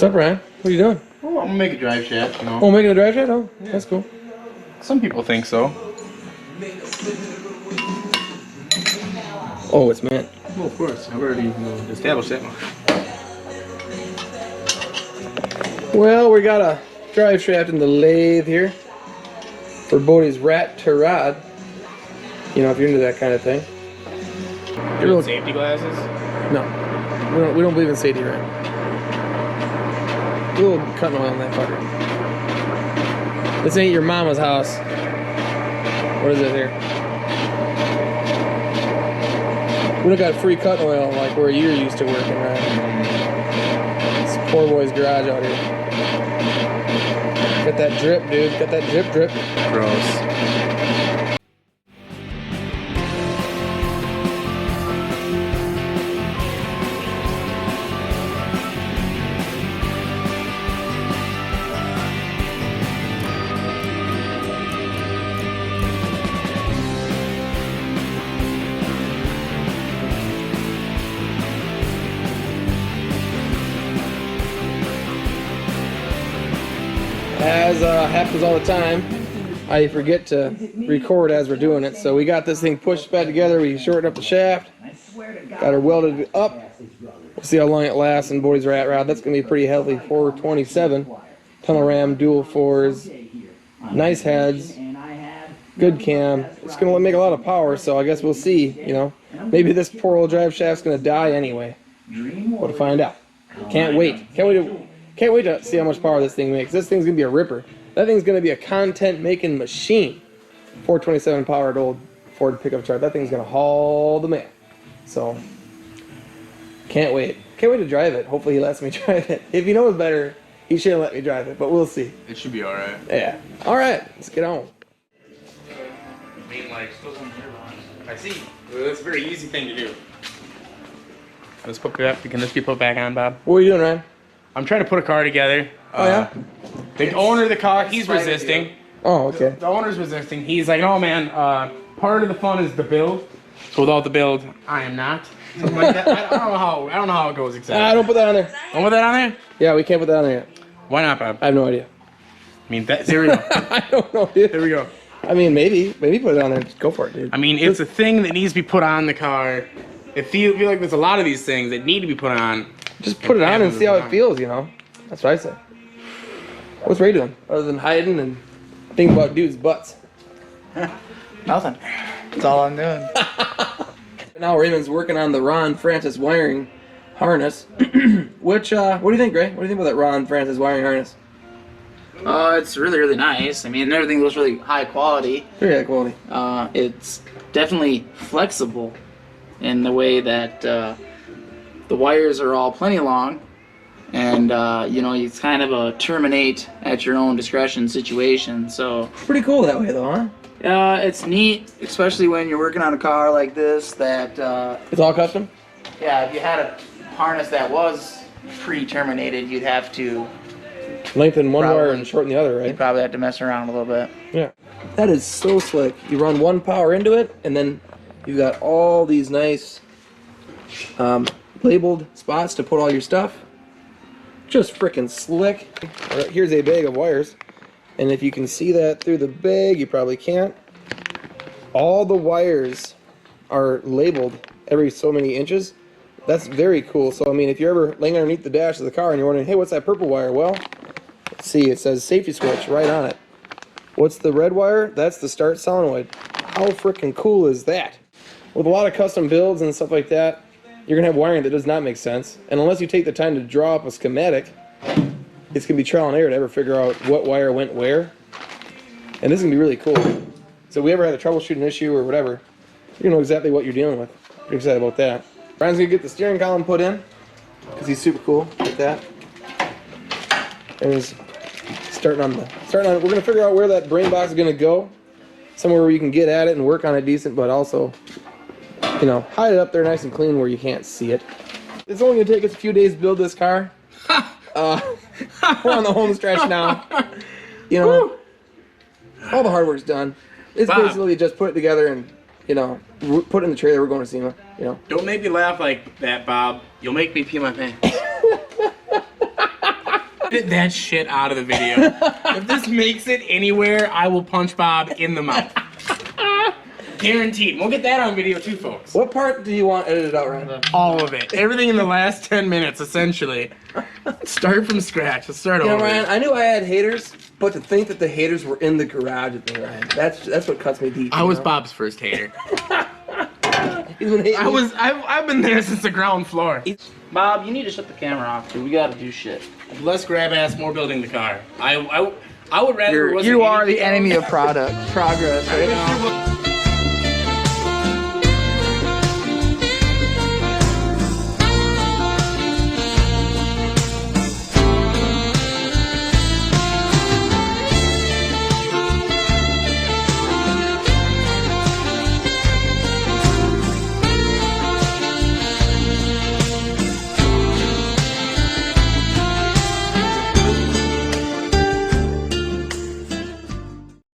What's up, Ryan? What are you doing? Oh, I'm gonna make a drive shaft, you know. Oh, making a drive shaft? Oh, yeah. That's cool. Some people think so. Oh, it's meant. Well, of course. I've already established that one. Well, we got a drive shaft in the lathe here for Bodey's RATical. You know, if you're into that kind of thing. Your safety glasses? No, we don't believe in safety, right? A little cutting oil on that fucker. This ain't your mama's house. What is it here? We don't got free cutting oil like where you're used to working, right? It's poor boy's garage out here. Got that drip, dude. Got that drip. Gross. As happens all the time, I forget to record as we're doing it. So we got this thing pushed back together. We shortened up the shaft. Got her welded up. We'll see how long it lasts in Bodey's rat rod. That's going to be pretty healthy. 427. Tunnel ram, dual fours. Nice heads. Good cam. It's going to make a lot of power, so I guess we'll see, you know. Maybe this poor old drive shaft's going to die anyway. We'll find out. Can't wait. Can't wait to see how much power this thing makes. This thing's going to be a ripper. That thing's going to be a content-making machine. 427 powered old Ford pickup truck. That thing's going to haul the mail. So, can't wait. Can't wait to drive it. Hopefully he lets me drive it. If he knows better, he shouldn't let me drive it, but we'll see. It should be alright. Yeah. Alright, let's get on. I see. Well, that's a very easy thing to do. Let's put that. Can this be put back on, Bob? What are you doing, Ryan? I'm trying to put a car together. Oh, yeah? The owner of the car, he's resisting. Oh, okay. The owner's resisting. He's like, oh man, part of the fun is the build. So without the build, I am not. Something like that. I don't know how it goes exactly. Don't put that on there. Don't put that on there? Yeah, we can't put that on there yet. Why not, Bob? I have no idea. I mean, there we go. I don't know, dude. There we go. I mean, maybe put it on there. Just go for it, dude. I mean, it's a thing that needs to be put on the car. I feel like there's a lot of these things that need to be put on. Just put it on and see how it feels, you know? That's what I say. What's Ray doing? Other than hiding and thinking about dudes' butts. Nothing. That's all I'm doing. Now Raymond's working on the Ron Francis wiring harness. Which, what do you think, Ray? What do you think about that Ron Francis wiring harness? It's really, really nice. I mean, everything looks really high quality. Very high quality. It's definitely flexible in the way that the wires are all plenty long. And, you know, it's kind of a terminate at your own discretion situation, so... Pretty cool that way, though, huh? It's neat, especially when you're working on a car like this that... It's all custom? Yeah, if you had a harness that was pre-terminated, you'd have to... Lengthen one wire and shorten the other, right? You'd probably have to mess around a little bit. Yeah. That is so slick. You run one power into it, and then you've got all these nice labeled spots to put all your stuff. Just freaking slick. Here's a bag of wires, and if you can see that through the bag, you probably can't. All the wires are labeled every so many inches. That's very cool. So I mean, if you're ever laying underneath the dash of the car and you're wondering, hey, what's that purple wire? Well, let's see, it says safety switch right on it. What's the red wire? That's the start solenoid. How freaking cool is that? With a lot of custom builds and stuff like that, you're going to have wiring that does not make sense. And unless you take the time to draw up a schematic, it's going to be trial and error to ever figure out what wire went where. And this is going to be really cool. So if we ever had a troubleshooting issue or whatever, you know exactly what you're dealing with. Pretty excited about that. Brian's going to get the steering column put in, because he's super cool like that. And he's starting on, we're going to figure out where that brain box is going to go. Somewhere where you can get at it and work on it decent, but also, you know, hide it up there nice and clean where you can't see it. It's only going to take us a few days to build this car. We're on the home stretch now. You know, all the hard work's done. It's basically just put it together and, you know, put it in the trailer. We're going to SEMA, you know. Don't make me laugh like that, Bob. You'll make me pee my pants. Edit that shit out of the video. If this makes it anywhere, I will punch Bob in the mouth. Guaranteed. We'll get that on video too, folks. What part do you want edited out, Ryan? All of it. Everything in the last 10 minutes, essentially. Start from scratch. Let's start over. Ryan, I knew I had haters, but to think that the haters were in the garage with me, Ryan, that's what cuts me deep. I was Bob's first hater. He's been hating me. I've been there since the ground floor. Bob, you need to shut the camera off, dude. We gotta do shit. Less grab ass, more building the car. I would rather. You are the enemy of progress right now.